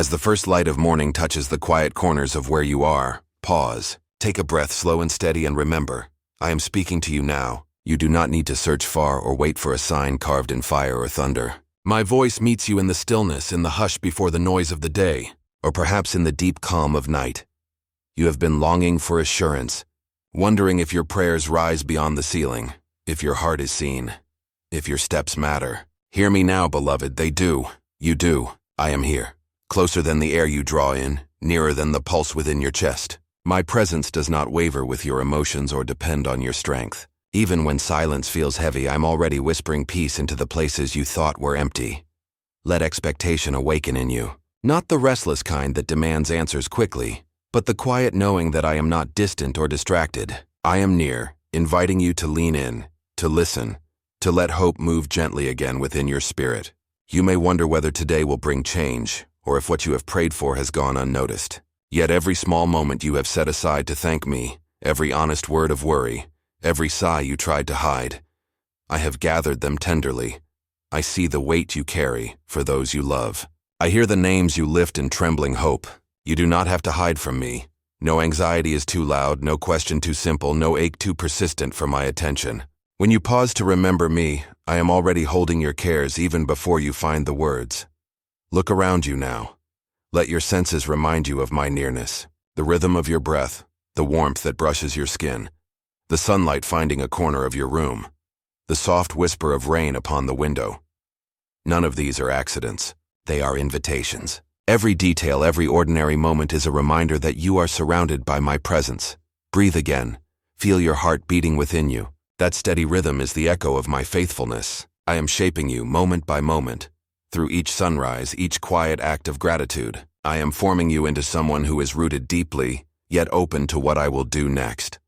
As the first light of morning touches the quiet corners of where you are, pause, take a breath slow and steady, and remember, I am speaking to you now. You do not need to search far or wait for a sign carved in fire or thunder. My voice meets you in the stillness, in the hush before the noise of the day, or perhaps in the deep calm of night. You have been longing for assurance, wondering if your prayers rise beyond the ceiling, if your heart is seen, if your steps matter. Hear me now, beloved, they do. You do. I am here. Closer than the air you draw in, nearer than the pulse within your chest. My presence does not waver with your emotions or depend on your strength. Even when silence feels heavy, I'm already whispering peace into the places you thought were empty. Let expectation awaken in you. Not the restless kind that demands answers quickly, but the quiet knowing that I am not distant or distracted. I am near, inviting you to lean in, to listen, to let hope move gently again within your spirit. You may wonder whether today will bring change, or if what you have prayed for has gone unnoticed. Yet every small moment you have set aside to thank me, every honest word of worry, every sigh you tried to hide, I have gathered them tenderly. I see the weight you carry for those you love. I hear the names you lift in trembling hope. You do not have to hide from me. No anxiety is too loud, no question too simple, no ache too persistent for my attention. When you pause to remember me, I am already holding your cares even before you find the words. Look around you now. Let your senses remind you of my nearness, the rhythm of your breath, the warmth that brushes your skin, the sunlight finding a corner of your room, the soft whisper of rain upon the window. None of these are accidents. They are invitations. Every detail, every ordinary moment is a reminder that you are surrounded by my presence. Breathe again. Feel your heart beating within you. That steady rhythm is the echo of my faithfulness. I am shaping you moment by moment. Through each sunrise, each quiet act of gratitude, I am forming you into someone who is rooted deeply, yet open to what I will do next.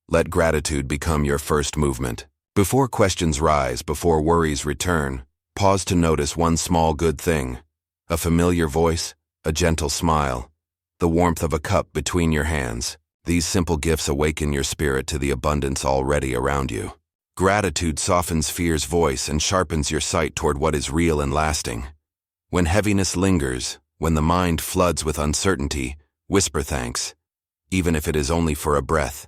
Let gratitude become your first movement. Before questions rise, before worries return, pause to notice one small good thing. A familiar voice, a gentle smile, the warmth of a cup between your hands. These simple gifts awaken your spirit to the abundance already around you. Gratitude softens fear's voice and sharpens your sight toward what is real and lasting. When heaviness lingers, when the mind floods with uncertainty, whisper thanks, even if it is only for a breath.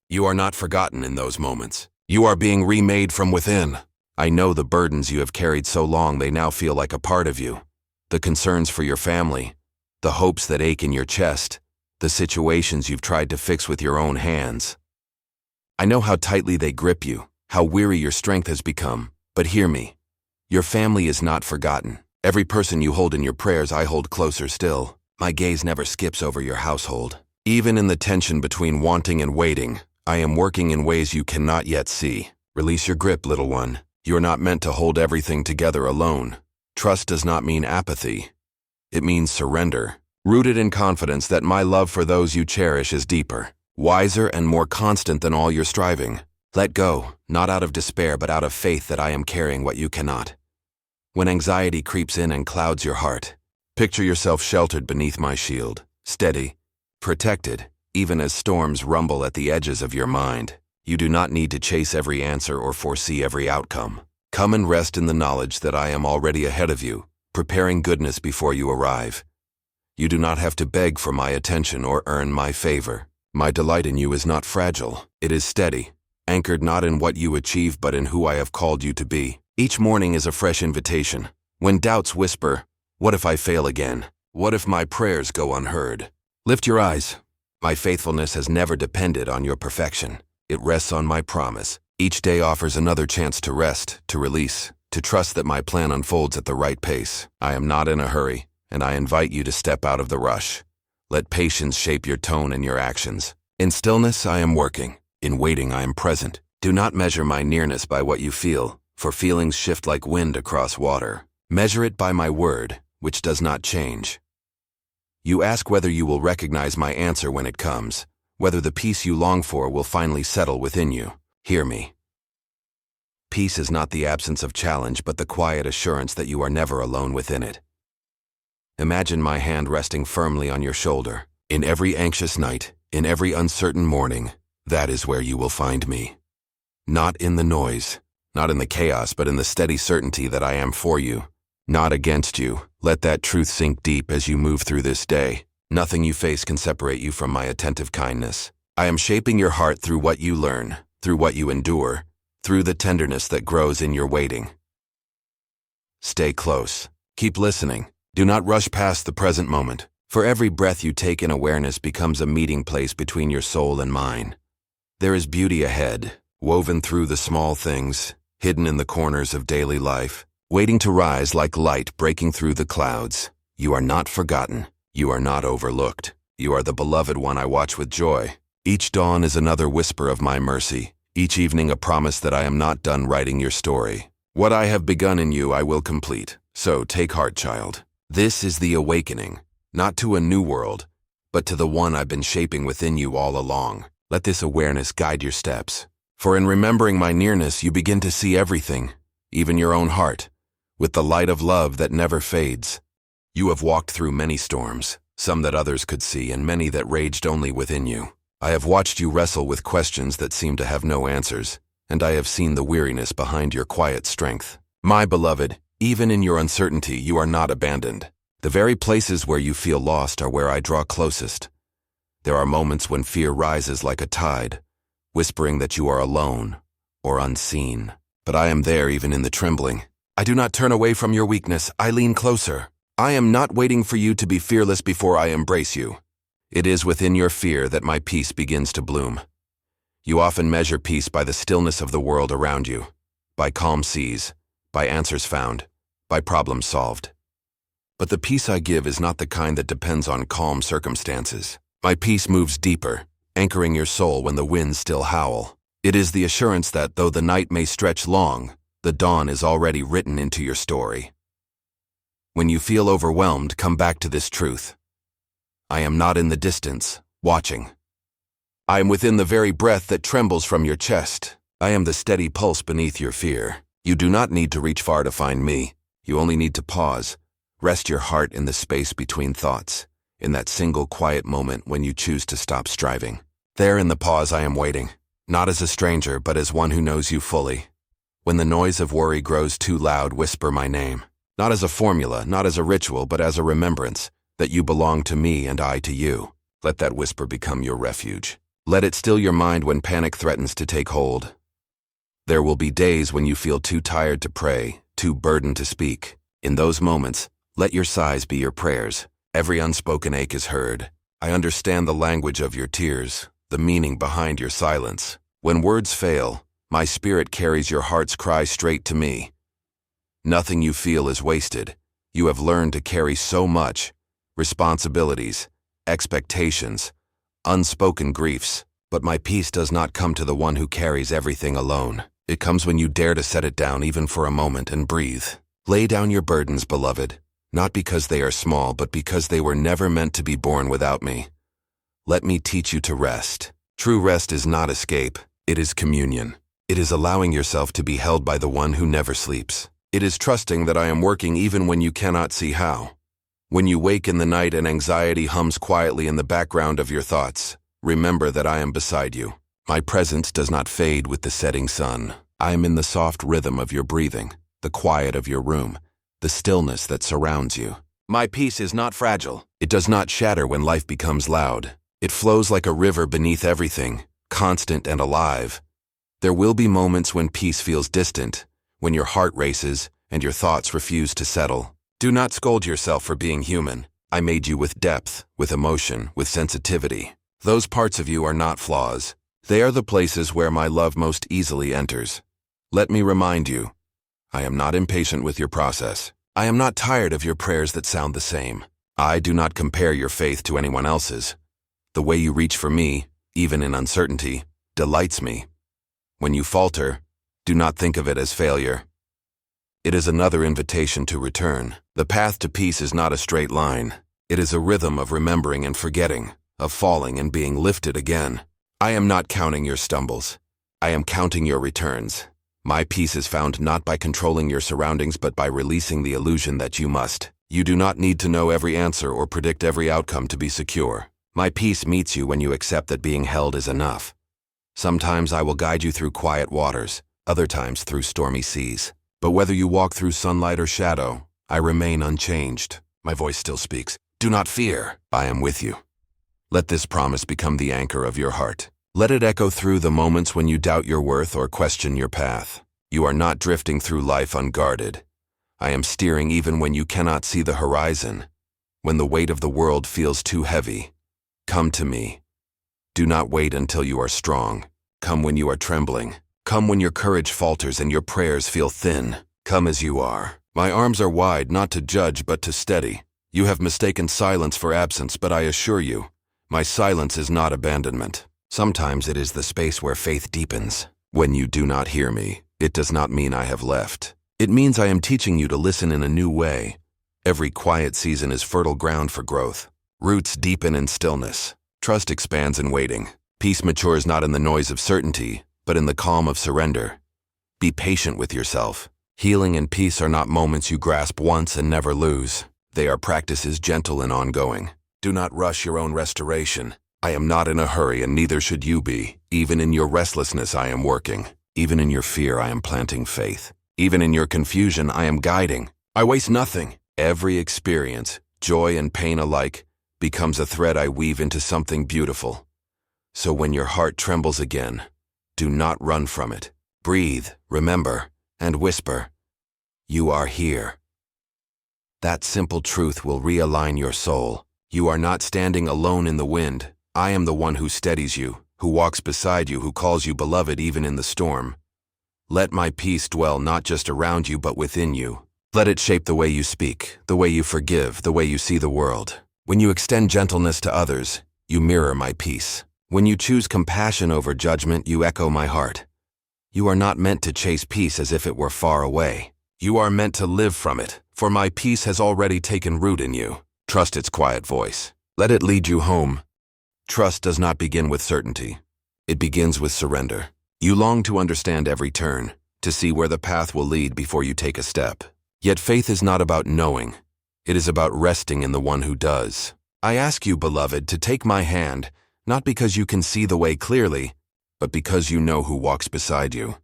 You are not forgotten in those moments. You are being remade from within. I know the burdens you have carried so long they now feel like a part of you. The concerns for your family, the hopes that ache in your chest, the situations you've tried to fix with your own hands. I know how tightly they grip you, how weary your strength has become, but hear me. Your family is not forgotten. Every person you hold in your prayers I hold closer still. My gaze never skips over your household. Even in the tension between wanting and waiting, I am working in ways you cannot yet see. Release your grip, little one. You are not meant to hold everything together alone. Trust does not mean apathy. It means surrender, rooted in confidence that my love for those you cherish is deeper, wiser, and more constant than all your striving. Let go, not out of despair, but out of faith that I am carrying what you cannot. When anxiety creeps in and clouds your heart, picture yourself sheltered beneath my shield, steady, protected, even as storms rumble at the edges of your mind. You do not need to chase every answer or foresee every outcome. Come and rest in the knowledge that I am already ahead of you, preparing goodness before you arrive. You do not have to beg for my attention or earn my favor. My delight in you is not fragile. It is steady, anchored not in what you achieve but in who I have called you to be. Each morning is a fresh invitation. When doubts whisper, what if I fail again? What if my prayers go unheard? Lift your eyes. My faithfulness has never depended on your perfection. It rests on my promise. Each day offers another chance to rest, to release, to trust that my plan unfolds at the right pace. I am not in a hurry, and I invite you to step out of the rush. Let patience shape your tone and your actions. In stillness, I am working. In waiting, I am present. Do not measure my nearness by what you feel, for feelings shift like wind across water. Measure it by my word, which does not change. You ask whether you will recognize my answer when it comes, whether the peace you long for will finally settle within you. Hear me. Peace is not the absence of challenge, but the quiet assurance that you are never alone within it. Imagine my hand resting firmly on your shoulder. In every anxious night, in every uncertain morning, that is where you will find me. Not in the noise, not in the chaos, but in the steady certainty that I am for you, not against you, Let that truth sink deep as you move through this day. Nothing you face can separate you from my attentive kindness. I am shaping your heart through what you learn, through what you endure, through the tenderness that grows in your waiting. Stay close. Keep listening. Do not rush past the present moment, for every breath you take in awareness becomes a meeting place between your soul and mine. There is beauty ahead, woven through the small things, hidden in the corners of daily life, waiting to rise like light breaking through the clouds. You are not forgotten. You are not overlooked. You are the beloved one I watch with joy. Each dawn is another whisper of my mercy, each evening a promise that I am not done writing your story. What I have begun in you I will complete, so take heart, child. This is the awakening, not to a new world, but to the one I've been shaping within you all along. Let this awareness guide your steps, for in remembering my nearness you begin to see everything, even your own heart, with the light of love that never fades. You have walked through many storms, some that others could see and many that raged only within you. I have watched you wrestle with questions that seem to have no answers, and I have seen the weariness behind your quiet strength. My beloved, even in your uncertainty, you are not abandoned. The very places where you feel lost are where I draw closest. There are moments when fear rises like a tide, whispering that you are alone or unseen. But I am there even in the trembling. I do not turn away from your weakness. I lean closer. I am not waiting for you to be fearless before I embrace you. It is within your fear that my peace begins to bloom. You often measure peace by the stillness of the world around you, by calm seas, by answers found, by problems solved. But the peace I give is not the kind that depends on calm circumstances. My peace moves deeper, anchoring your soul when the winds still howl. It is the assurance that though the night may stretch long, the dawn is already written into your story. When you feel overwhelmed, come back to this truth. I am not in the distance, watching. I am within the very breath that trembles from your chest. I am the steady pulse beneath your fear. You do not need to reach far to find me. You only need to pause. Rest your heart in the space between thoughts, in that single quiet moment when you choose to stop striving. There in the pause I am waiting, not as a stranger, but as one who knows you fully. When the noise of worry grows too loud, whisper my name. Not as a formula, not as a ritual, but as a remembrance that you belong to me and I to you. Let that whisper become your refuge. Let it still your mind when panic threatens to take hold. There will be days when you feel too tired to pray, too burdened to speak. In those moments, let your sighs be your prayers. Every unspoken ache is heard. I understand the language of your tears, the meaning behind your silence. When words fail, my spirit carries your heart's cry straight to me. Nothing you feel is wasted. You have learned to carry so much. Responsibilities, expectations, unspoken griefs. But my peace does not come to the one who carries everything alone. It comes when you dare to set it down even for a moment and breathe. Lay down your burdens, beloved, not because they are small, but because they were never meant to be borne without me. Let me teach you to rest. True rest is not escape. It is communion. It is allowing yourself to be held by the one who never sleeps. It is trusting that I am working even when you cannot see how. When you wake in the night and anxiety hums quietly in the background of your thoughts, remember that I am beside you. My presence does not fade with the setting sun. I am in the soft rhythm of your breathing, the quiet of your room, the stillness that surrounds you. My peace is not fragile. It does not shatter when life becomes loud. It flows like a river beneath everything, constant and alive. There will be moments when peace feels distant, when your heart races and your thoughts refuse to settle. Do not scold yourself for being human. I made you with depth, with emotion, with sensitivity. Those parts of you are not flaws. They are the places where my love most easily enters. Let me remind you, I am not impatient with your process. I am not tired of your prayers that sound the same. I do not compare your faith to anyone else's. The way you reach for me, even in uncertainty, delights me. When you falter, do not think of it as failure. It is another invitation to return. The path to peace is not a straight line. It is a rhythm of remembering and forgetting, of falling and being lifted again. I am not counting your stumbles. I am counting your returns. My peace is found not by controlling your surroundings, but by releasing the illusion that you must. You do not need to know every answer or predict every outcome to be secure. My peace meets you when you accept that being held is enough. Sometimes I will guide you through quiet waters, other times through stormy seas. But whether you walk through sunlight or shadow, I remain unchanged. My voice still speaks. Do not fear. I am with you. Let this promise become the anchor of your heart. Let it echo through the moments when you doubt your worth or question your path. You are not drifting through life unguarded. I am steering even when you cannot see the horizon. When the weight of the world feels too heavy, come to me. Do not wait until you are strong. Come when you are trembling. Come when your courage falters and your prayers feel thin. Come as you are. My arms are wide, not to judge, but to steady. You have mistaken silence for absence, but I assure you, my silence is not abandonment. Sometimes it is the space where faith deepens. When you do not hear me, it does not mean I have left. It means I am teaching you to listen in a new way. Every quiet season is fertile ground for growth. Roots deepen in stillness. Trust expands in waiting. Peace matures not in the noise of certainty, but in the calm of surrender. Be patient with yourself. Healing and peace are not moments you grasp once and never lose. They are practices gentle and ongoing. Do not rush your own restoration. I am not in a hurry, and neither should you be. Even in your restlessness, I am working. Even in your fear, I am planting faith. Even in your confusion, I am guiding. I waste nothing. Every experience, joy and pain alike, becomes a thread I weave into something beautiful. So when your heart trembles again, do not run from it. Breathe, remember, and whisper, "You are here." That simple truth will realign your soul. You are not standing alone in the wind. I am the one who steadies you, who walks beside you, who calls you beloved even in the storm. Let my peace dwell not just around you but within you. Let it shape the way you speak, the way you forgive, the way you see the world. When you extend gentleness to others, you mirror my peace. When you choose compassion over judgment, you echo my heart. You are not meant to chase peace as if it were far away. You are meant to live from it, for my peace has already taken root in you. Trust its quiet voice. Let it lead you home. Trust does not begin with certainty. It begins with surrender. You long to understand every turn, to see where the path will lead before you take a step. Yet faith is not about knowing. It is about resting in the one who does. I ask you, beloved, to take my hand, not because you can see the way clearly, but because you know who walks beside you.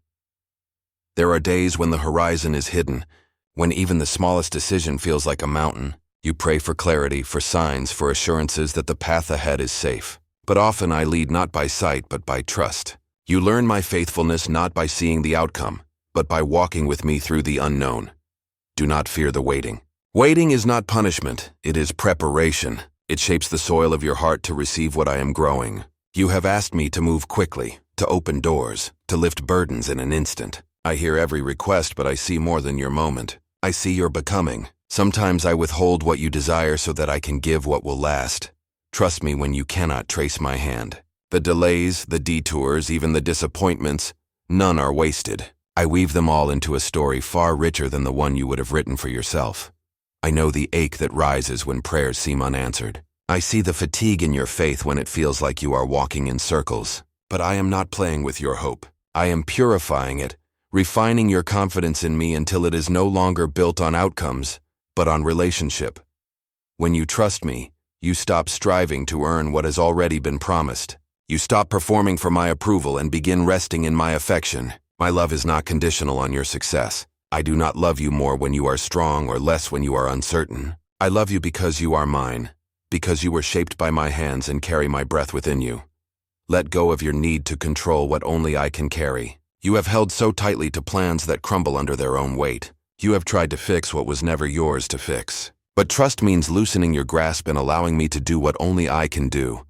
There are days when the horizon is hidden, when even the smallest decision feels like a mountain. You pray for clarity, for signs, for assurances that the path ahead is safe. But often I lead not by sight, but by trust. You learn my faithfulness not by seeing the outcome, but by walking with me through the unknown. Do not fear the waiting. Waiting is not punishment, it is preparation. It shapes the soil of your heart to receive what I am growing. You have asked me to move quickly, to open doors, to lift burdens in an instant. I hear every request, but I see more than your moment. I see your becoming. Sometimes I withhold what you desire so that I can give what will last. Trust me when you cannot trace my hand. The delays, the detours, even the disappointments, none are wasted. I weave them all into a story far richer than the one you would have written for yourself. I know the ache that rises when prayers seem unanswered. I see the fatigue in your faith when it feels like you are walking in circles. But I am not playing with your hope. I am purifying it, refining your confidence in me until it is no longer built on outcomes, but on relationship. When you trust me, you stop striving to earn what has already been promised. You stop performing for my approval and begin resting in my affection. My love is not conditional on your success. I do not love you more when you are strong or less when you are uncertain. I love you because you are mine, because you were shaped by my hands and carry my breath within you. Let go of your need to control what only I can carry. You have held so tightly to plans that crumble under their own weight. You have tried to fix what was never yours to fix. But trust means loosening your grasp and allowing me to do what only I can do.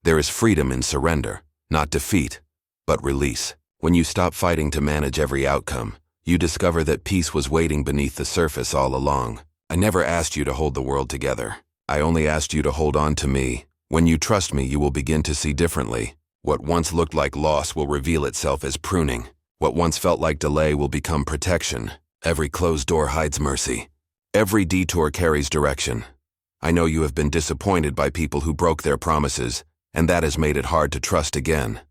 There is freedom in surrender, not defeat, but release. When you stop fighting to manage every outcome, you discover that peace was waiting beneath the surface all along. I never asked you to hold the world together. I only asked you to hold on to me. When you trust me, you will begin to see differently. What once looked like loss will reveal itself as pruning. What once felt like delay will become protection. Every closed door hides mercy. Every detour carries direction. I know you have been disappointed by people who broke their promises, and that has made it hard to trust again.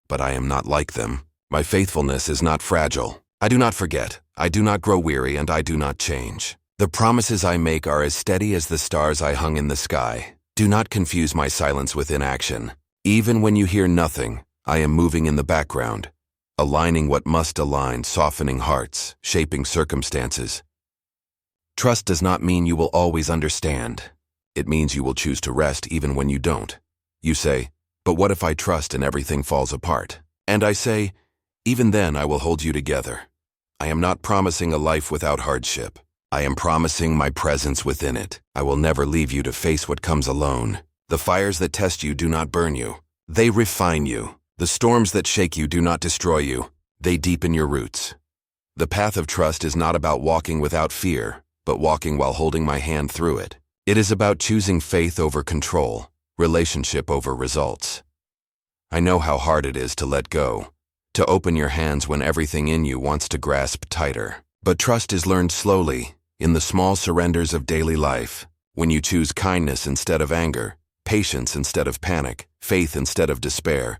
But I am not like them. My faithfulness is not fragile. I do not forget, I do not grow weary, and I do not change. The promises I make are as steady as the stars I hung in the sky. Do not confuse my silence with inaction. Even when you hear nothing, I am moving in the background, aligning what must align, softening hearts, shaping circumstances. Trust does not mean you will always understand. It means you will choose to rest even when you don't. You say, "But what if I trust and everything falls apart?" And I say, "Even then I will hold you together." I am not promising a life without hardship. I am promising my presence within it. I will never leave you to face what comes alone. The fires that test you do not burn you. They refine you. The storms that shake you do not destroy you. They deepen your roots. The path of trust is not about walking without fear, but walking while holding my hand through it. It is about choosing faith over control, relationship over results. I know how hard it is to let go, to open your hands when everything in you wants to grasp tighter. But trust is learned slowly, in the small surrenders of daily life, when you choose kindness instead of anger, patience instead of panic, faith instead of despair.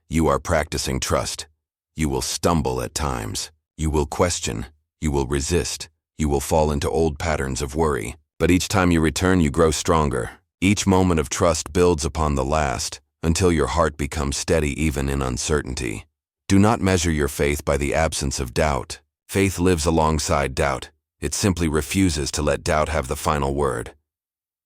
You are practicing trust. You will stumble at times. You will question. You will resist. You will fall into old patterns of worry. But each time you return, you grow stronger. Each moment of trust builds upon the last, until your heart becomes steady even in uncertainty. Do not measure your faith by the absence of doubt. Faith lives alongside doubt. It simply refuses to let doubt have the final word.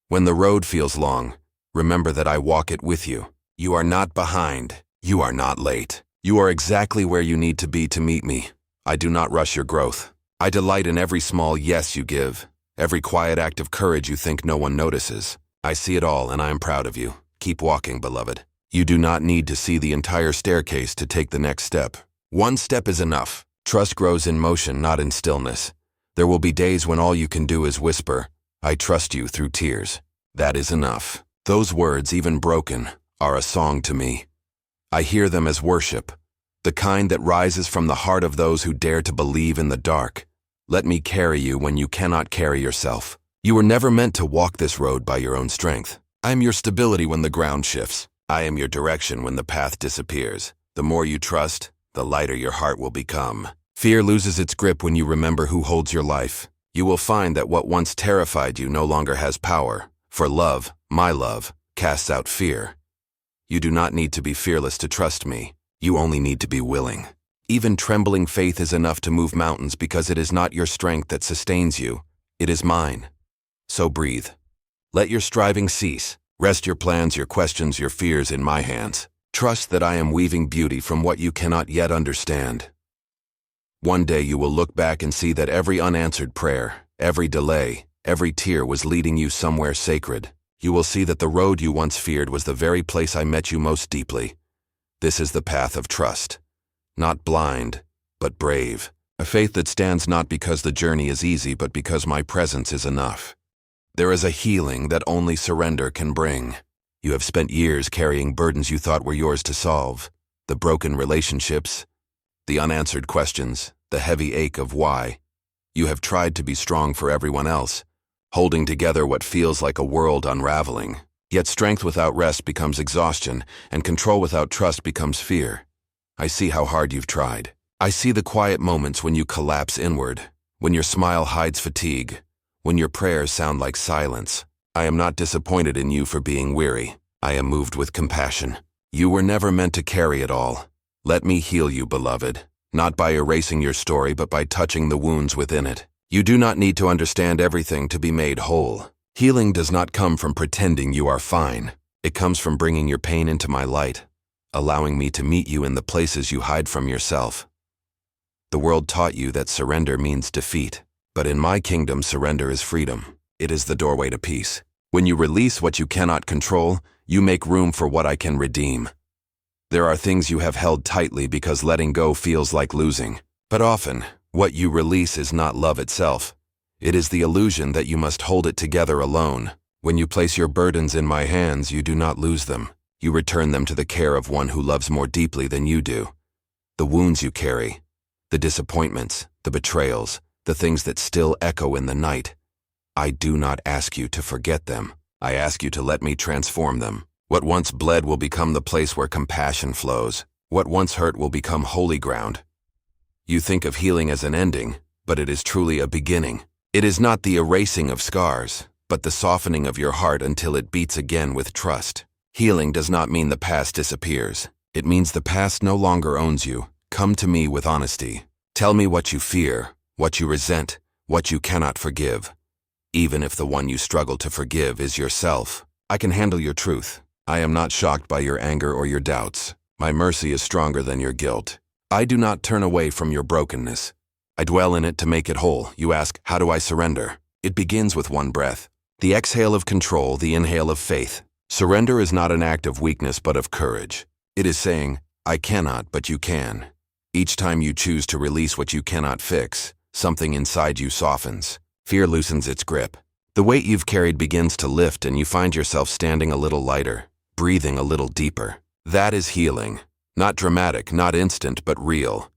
When the road feels long, remember that I walk it with you. You are not behind. You are not late. You are exactly where you need to be to meet me. I do not rush your growth. I delight in every small yes you give, every quiet act of courage you think no one notices. I see it all and I am proud of you. Keep walking, beloved. You do not need to see the entire staircase to take the next step. One step is enough. Trust grows in motion, not in stillness. There will be days when all you can do is whisper, "I trust you," through tears. That is enough. Those words, even broken, are a song to me. I hear them as worship, the kind that rises from the heart of those who dare to believe in the dark. Let me carry you when you cannot carry yourself. You were never meant to walk this road by your own strength. I am your stability when the ground shifts. I am your direction when the path disappears. The more you trust, the lighter your heart will become. Fear loses its grip when you remember who holds your life. You will find that what once terrified you no longer has power, for love, my love, casts out fear. You do not need to be fearless to trust me. You only need to be willing. Even trembling faith is enough to move mountains because it is not your strength that sustains you. It is mine. So breathe. Let your striving cease. Rest your plans, your questions, your fears in my hands. Trust that I am weaving beauty from what you cannot yet understand. One day you will look back and see that every unanswered prayer, every delay, every tear was leading you somewhere sacred. You will see that the road you once feared was the very place I met you most deeply. This is the path of trust. Not blind, but brave. A faith that stands not because the journey is easy, but because my presence is enough. There is a healing that only surrender can bring. You have spent years carrying burdens you thought were yours to solve. The broken relationships, the unanswered questions, the heavy ache of why. You have tried to be strong for everyone else, holding together what feels like a world unraveling. Yet strength without rest becomes exhaustion, and control without trust becomes fear. I see how hard you've tried. I see the quiet moments when you collapse inward, when your smile hides fatigue, when your prayers sound like silence. I am not disappointed in you for being weary. I am moved with compassion. You were never meant to carry it all. Let me heal you, beloved, not by erasing your story, but by touching the wounds within it. You do not need to understand everything to be made whole. Healing does not come from pretending you are fine. It comes from bringing your pain into my light, allowing me to meet you in the places you hide from yourself. The world taught you that surrender means defeat, but in my kingdom, surrender is freedom. It is the doorway to peace. When you release what you cannot control, you make room for what I can redeem. There are things you have held tightly because letting go feels like losing. But often, what you release is not love itself. It is the illusion that you must hold it together alone. When you place your burdens in my hands, you do not lose them. You return them to the care of one who loves more deeply than you do. The wounds you carry, the disappointments, the betrayals, the things that still echo in the night. I do not ask you to forget them. I ask you to let me transform them. What once bled will become the place where compassion flows. What once hurt will become holy ground. You think of healing as an ending, but it is truly a beginning. It is not the erasing of scars, but the softening of your heart until it beats again with trust. Healing does not mean the past disappears. It means the past no longer owns you. Come to me with honesty. Tell me what you fear, what you resent, what you cannot forgive. even if the one you struggle to forgive is yourself. I can handle your truth. I am not shocked by your anger or your doubts. My mercy is stronger than your guilt. I do not turn away from your brokenness. I dwell in it to make it whole. You ask, how do I surrender? It begins with one breath. The exhale of control, the inhale of faith. Surrender is not an act of weakness but of courage. It is saying, I cannot, but you can. Each time you choose to release what you cannot fix, something inside you softens. Fear loosens its grip. The weight you've carried begins to lift and you find yourself standing a little lighter, breathing a little deeper. That is healing. Not dramatic, not instant, but real.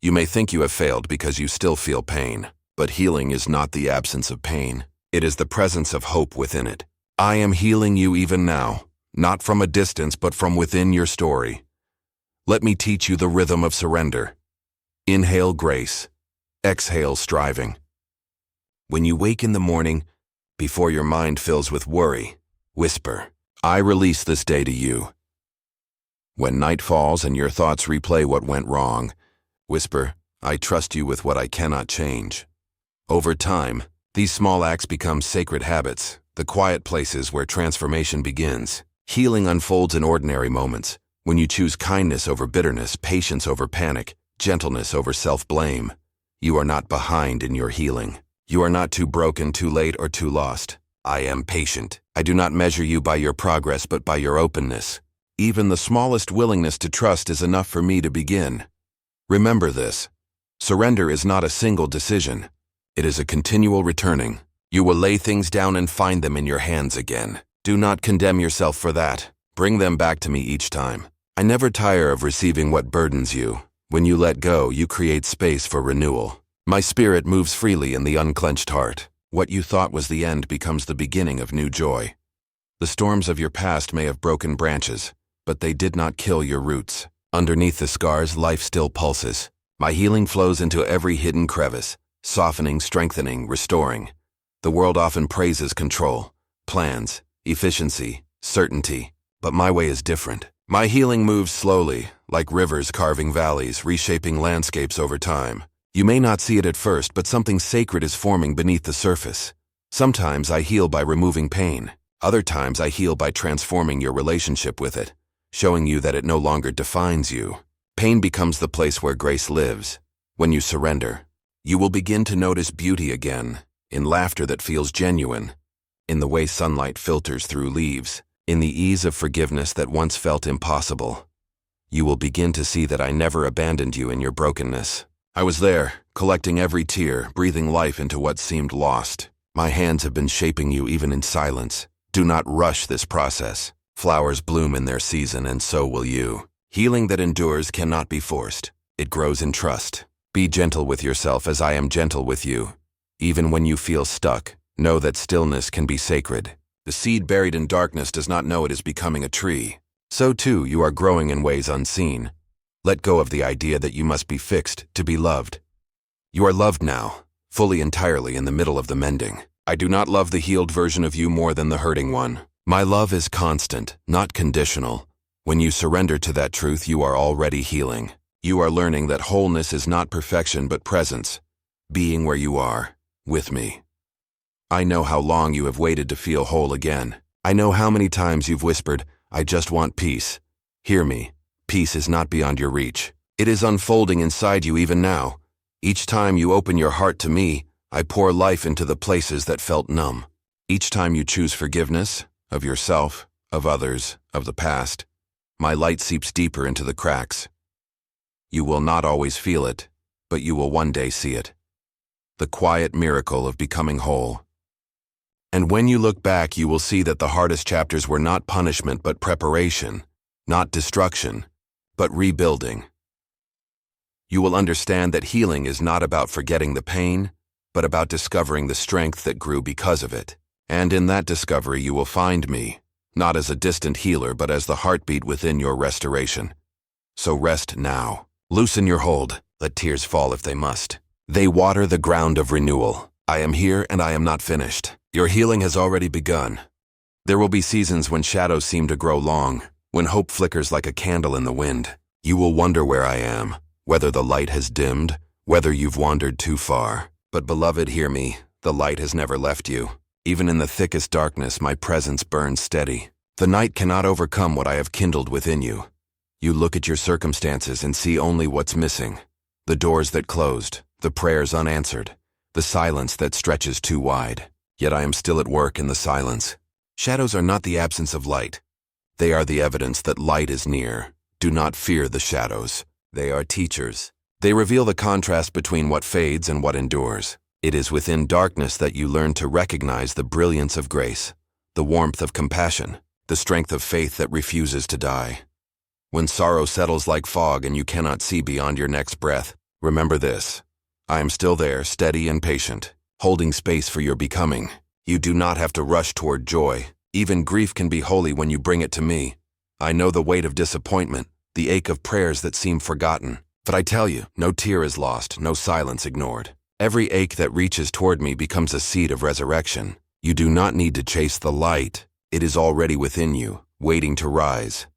You may think you have failed because you still feel pain, but healing is not the absence of pain. It is the presence of hope within it. I am healing you even now, not from a distance but from within your story. Let me teach you the rhythm of surrender. Inhale grace. Exhale striving. When you wake in the morning, before your mind fills with worry, whisper, I release this day to you. When night falls and your thoughts replay what went wrong, whisper, I trust you with what I cannot change. Over time, these small acts become sacred habits, the quiet places where transformation begins. Healing unfolds in ordinary moments, when you choose kindness over bitterness, patience over panic, gentleness over self-blame. You are not behind in your healing. You are not too broken, too late, or too lost. I am patient. I do not measure you by your progress but by your openness. Even the smallest willingness to trust is enough for me to begin. Remember this. Surrender is not a single decision. It is a continual returning. You will lay things down and find them in your hands again. Do not condemn yourself for that. Bring them back to me each time. I never tire of receiving what burdens you. When you let go, you create space for renewal. My spirit moves freely in the unclenched heart. What you thought was the end becomes the beginning of new joy. The storms of your past may have broken branches, but they did not kill your roots. Underneath the scars, life still pulses. My healing flows into every hidden crevice, softening, strengthening, restoring. The world often praises control, plans, efficiency, certainty, but my way is different. My healing moves slowly, like rivers carving valleys, reshaping landscapes over time. You may not see it at first, but something sacred is forming beneath the surface. Sometimes I heal by removing pain. Other times I heal by transforming your relationship with it, showing you that it no longer defines you. Pain becomes the place where grace lives. When you surrender, you will begin to notice beauty again, in laughter that feels genuine, in the way sunlight filters through leaves, in the ease of forgiveness that once felt impossible. You will begin to see that I never abandoned you in your brokenness. I was there, collecting every tear, breathing life into what seemed lost. My hands have been shaping you even in silence. Do not rush this process. Flowers bloom in their season, and so will you. Healing that endures cannot be forced. It grows in trust. Be gentle with yourself as I am gentle with you. Even when you feel stuck, know that stillness can be sacred. The seed buried in darkness does not know it is becoming a tree. So too, you are growing in ways unseen. Let go of the idea that you must be fixed to be loved. You are loved now, fully, entirely, in the middle of the mending. I do not love the healed version of you more than the hurting one. My love is constant, not conditional. When you surrender to that truth, you are already healing. You are learning that wholeness is not perfection but presence, being where you are, with me. I know how long you have waited to feel whole again. I know how many times you've whispered, I just want peace. Hear me. Peace is not beyond your reach. It is unfolding inside you even now. Each time you open your heart to me, I pour life into the places that felt numb. Each time you choose forgiveness, of yourself, of others, of the past, my light seeps deeper into the cracks. You will not always feel it, but you will one day see it. The quiet miracle of becoming whole. And when you look back, you will see that the hardest chapters were not punishment but preparation, not destruction, but rebuilding. You will understand that healing is not about forgetting the pain, but about discovering the strength that grew because of it. And in that discovery you will find me, not as a distant healer but as the heartbeat within your restoration. So rest now. Loosen your hold. Let tears fall if they must. They water the ground of renewal. I am here and I am not finished. Your healing has already begun. There will be seasons when shadows seem to grow long, when hope flickers like a candle in the wind. You will wonder where I am, whether the light has dimmed, whether you've wandered too far. But beloved, hear me. the light has never left you. Even in the thickest darkness, my presence burns steady. The night cannot overcome what I have kindled within you. You look at your circumstances and see only what's missing. The doors that closed, the prayers unanswered, the silence that stretches too wide. Yet I am still at work in the silence. Shadows are not the absence of light. They are the evidence that light is near. Do not fear the shadows. They are teachers. They reveal the contrast between what fades and what endures. It is within darkness that you learn to recognize the brilliance of grace, the warmth of compassion, the strength of faith that refuses to die. When sorrow settles like fog and you cannot see beyond your next breath, remember this. I am still there, steady and patient, holding space for your becoming. You do not have to rush toward joy. Even grief can be holy when you bring it to me. I know the weight of disappointment, the ache of prayers that seem forgotten. But I tell you, no tear is lost, no silence ignored. Every ache that reaches toward me becomes a seed of resurrection. You do not need to chase the light. It is already within you, waiting to rise.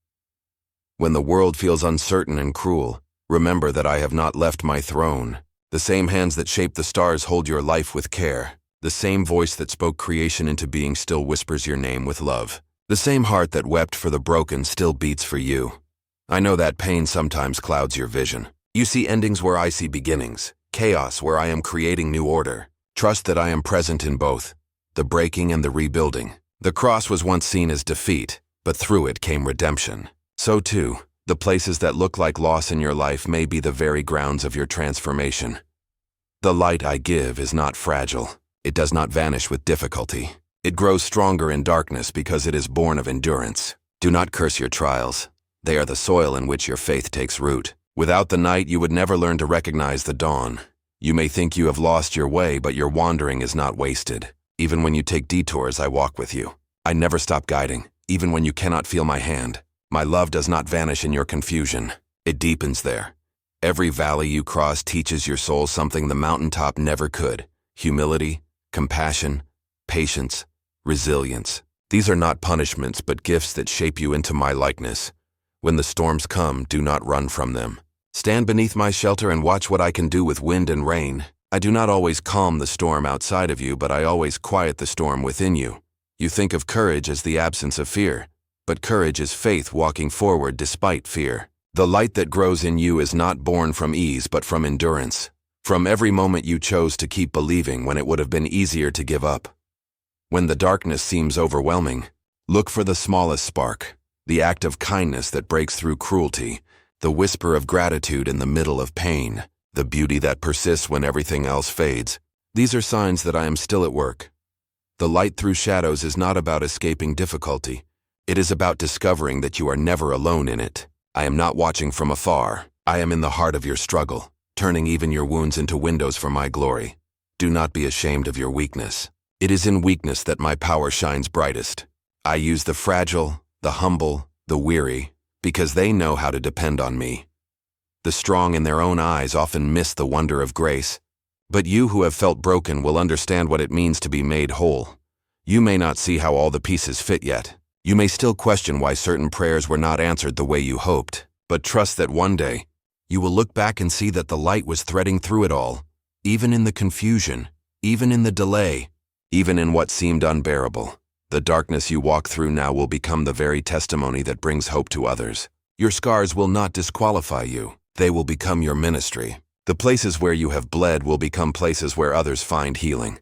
When the world feels uncertain and cruel, remember that I have not left my throne. The same hands that shape the stars hold your life with care. The same voice that spoke creation into being still whispers your name with love. The same heart that wept for the broken still beats for you. I know that pain sometimes clouds your vision. You see endings where I see beginnings, chaos where I am creating new order. Trust that I am present in both, the breaking and the rebuilding. The cross was once seen as defeat, but through it came redemption. So too, the places that look like loss in your life may be the very grounds of your transformation. The light I give is not fragile. It does not vanish with difficulty. It grows stronger in darkness because it is born of endurance. Do not curse your trials. They are the soil in which your faith takes root. Without the night, you would never learn to recognize the dawn. You may think you have lost your way, but your wandering is not wasted. Even when you take detours, I walk with you. I never stop guiding, even when you cannot feel my hand. My love does not vanish in your confusion. It deepens there. Every valley you cross teaches your soul something the mountaintop never could. Humility, compassion, patience, resilience. These are not punishments, but gifts that shape you into my likeness. When the storms come, do not run from them. Stand beneath my shelter and watch what I can do with wind and rain. I do not always calm the storm outside of you, but I always quiet the storm within you. You think of courage as the absence of fear, but courage is faith walking forward despite fear. The light that grows in you is not born from ease, but from endurance. From every moment you chose to keep believing when it would have been easier to give up. When the darkness seems overwhelming, look for the smallest spark. The act of kindness that breaks through cruelty, the whisper of gratitude in the middle of pain, the beauty that persists when everything else fades. These are signs that I am still at work. The light through shadows is not about escaping difficulty. It is about discovering that you are never alone in it. I am not watching from afar. I am in the heart of your struggle, turning even your wounds into windows for my glory. Do not be ashamed of your weakness. It is in weakness that my power shines brightest. I use the fragile, the humble, the weary, because they know how to depend on me. The strong in their own eyes often miss the wonder of grace, but you who have felt broken will understand what it means to be made whole. You may not see how all the pieces fit yet. You may still question why certain prayers were not answered the way you hoped, but trust that one day, you will look back and see that the light was threading through it all, even in the confusion, even in the delay, even in what seemed unbearable. The darkness you walk through now will become the very testimony that brings hope to others. Your scars will not disqualify you. They will become your ministry. The places where you have bled will become places where others find healing.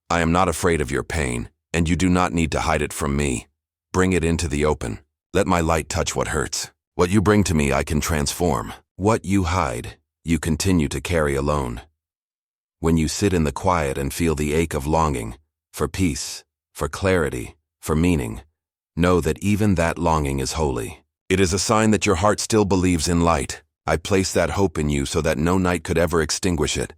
I am not afraid of your pain, and you do not need to hide it from me. Bring it into the open. Let my light touch what hurts. What you bring to me, I can transform. What you hide, you continue to carry alone. When you sit in the quiet and feel the ache of longing, for peace, for clarity, for meaning, know that even that longing is holy. It is a sign that your heart still believes in light. I place that hope in you so that no night could ever extinguish it.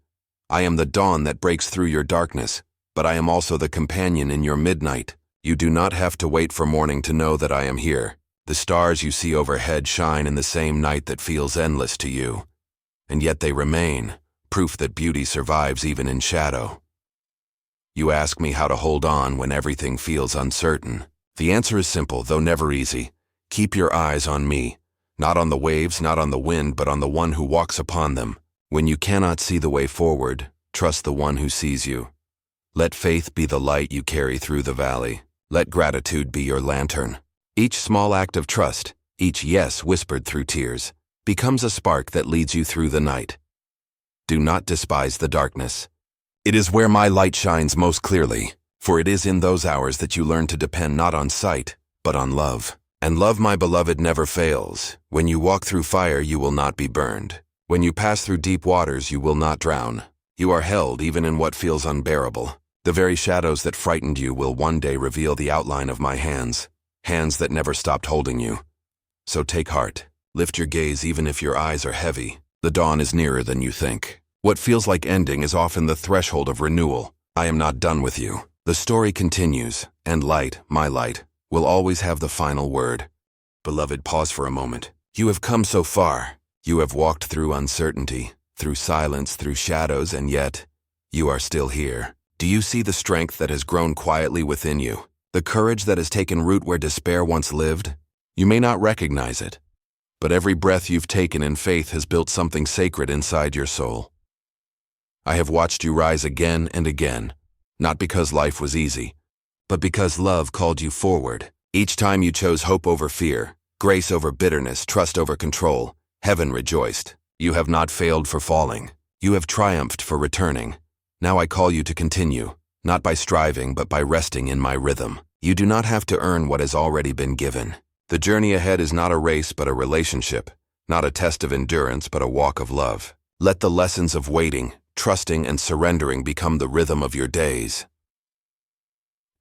I am the dawn that breaks through your darkness, but I am also the companion in your midnight. You do not have to wait for morning to know that I am here. The stars you see overhead shine in the same night that feels endless to you. And yet they remain, proof that beauty survives even in shadow. You ask me how to hold on when everything feels uncertain. The answer is simple, though never easy. Keep your eyes on me. Not on the waves, not on the wind, but on the one who walks upon them. When you cannot see the way forward, trust the one who sees you. Let faith be the light you carry through the valley. Let gratitude be your lantern. Each small act of trust, each yes whispered through tears, becomes a spark that leads you through the night. Do not despise the darkness. It is where my light shines most clearly, for it is in those hours that you learn to depend not on sight, but on love. And love, my beloved, never fails. When you walk through fire, you will not be burned. When you pass through deep waters, you will not drown. You are held even in what feels unbearable. The very shadows that frightened you will one day reveal the outline of my hands, hands that never stopped holding you. So take heart. Lift your gaze even if your eyes are heavy. The dawn is nearer than you think. What feels like ending is often the threshold of renewal. I am not done with you. The story continues, and light, my light, will always have the final word. Beloved, pause for a moment. You have come so far. You have walked through uncertainty, through silence, through shadows, and yet, you are still here. Do you see the strength that has grown quietly within you? The courage that has taken root where despair once lived? You may not recognize it, but every breath you've taken in faith has built something sacred inside your soul. I have watched you rise again and again, not because life was easy, but because love called you forward. Each time you chose hope over fear, grace over bitterness, trust over control, heaven rejoiced. You have not failed for falling. You have triumphed for returning. Now I call you to continue, not by striving, but by resting in my rhythm. You do not have to earn what has already been given. The journey ahead is not a race, but a relationship, not a test of endurance, but a walk of love. Let the lessons of waiting, trusting, and surrendering become the rhythm of your days.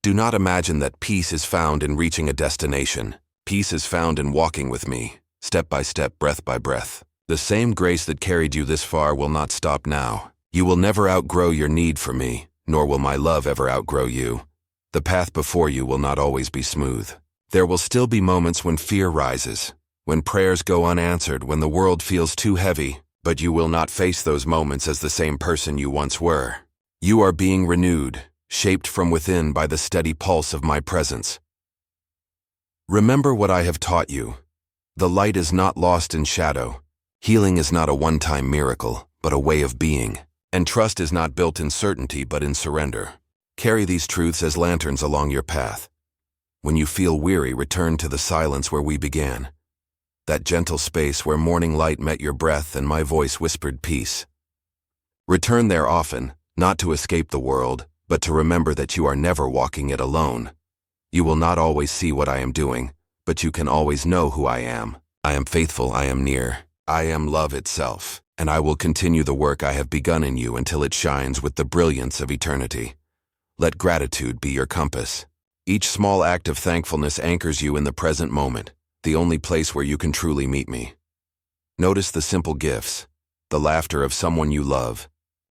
Do not imagine that peace is found in reaching a destination. Peace is found in walking with me, step by step, breath by breath. The same grace that carried you this far will not stop now. You will never outgrow your need for me, nor will my love ever outgrow you. The path before you will not always be smooth. There will still be moments when fear rises, when prayers go unanswered, when the world feels too heavy, but you will not face those moments as the same person you once were. You are being renewed, shaped from within by the steady pulse of my presence. Remember what I have taught you. The light is not lost in shadow. Healing is not a one-time miracle, but a way of being. And trust is not built in certainty, but in surrender. Carry these truths as lanterns along your path. When you feel weary, return to the silence where we began. That gentle space where morning light met your breath and my voice whispered peace. Return there often, not to escape the world, but to remember that you are never walking it alone. You will not always see what I am doing, but you can always know who I am. I am faithful, I am near. I am love itself, and I will continue the work I have begun in you until it shines with the brilliance of eternity. Let gratitude be your compass. Each small act of thankfulness anchors you in the present moment, the only place where you can truly meet me. Notice the simple gifts, the laughter of someone you love,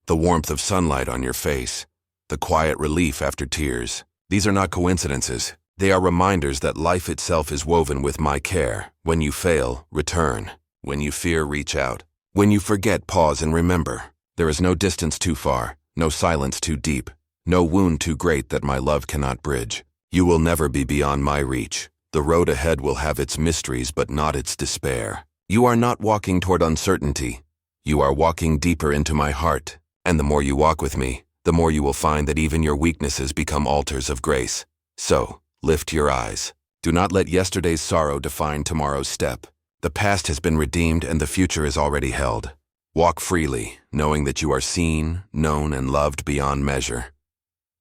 the warmth of sunlight on your face, the quiet relief after tears. These are not coincidences. They are reminders that life itself is woven with my care. When you fail, return. When you fear, reach out. When you forget, pause and remember. There is no distance too far, no silence too deep, no wound too great that my love cannot bridge. You will never be beyond my reach. The road ahead will have its mysteries, but not its despair. You are not walking toward uncertainty. You are walking deeper into my heart. And the more you walk with me, the more you will find that even your weaknesses become altars of grace. So, lift your eyes. Do not let yesterday's sorrow define tomorrow's step. The past has been redeemed and the future is already held. Walk freely, knowing that you are seen, known, and loved beyond measure.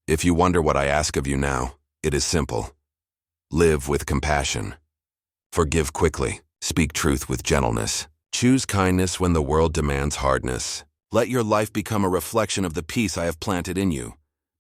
If you wonder what I ask of you now, it is simple. Live with compassion. Forgive quickly. Speak truth with gentleness. Choose kindness when the world demands hardness. Let your life become a reflection of the peace I have planted in you.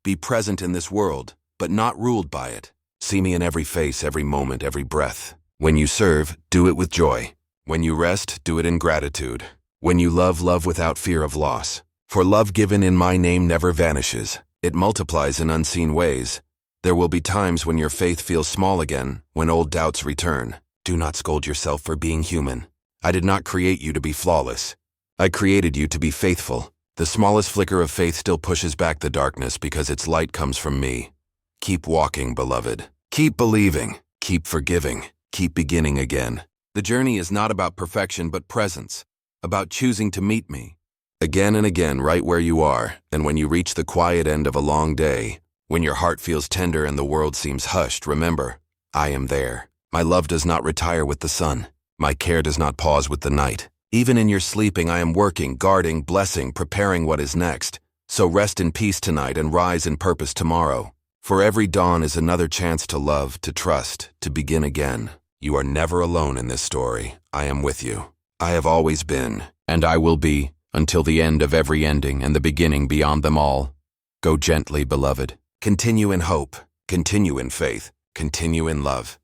Be present in this world, but not ruled by it. See me in every face, every moment, every breath. When you serve, do it with joy. When you rest, do it in gratitude. When you love, love without fear of loss. For love given in my name never vanishes. It multiplies in unseen ways. There will be times when your faith feels small again, when old doubts return. Do not scold yourself for being human. I did not create you to be flawless. I created you to be faithful. The smallest flicker of faith still pushes back the darkness because its light comes from me. Keep walking, beloved. Keep believing. Keep forgiving. Keep beginning again. The journey is not about perfection but presence, about choosing to meet me, again and again right where you are, and when you reach the quiet end of a long day, when your heart feels tender and the world seems hushed, remember, I am there. My love does not retire with the sun. My care does not pause with the night. Even in your sleeping, I am working, guarding, blessing, preparing what is next. So rest in peace tonight and rise in purpose tomorrow. For every dawn is another chance to love, to trust, to begin again. You are never alone in this story. I am with you. I have always been, and I will be, until the end of every ending and the beginning beyond them all. Go gently, beloved. Continue in hope. Continue in faith. Continue in love.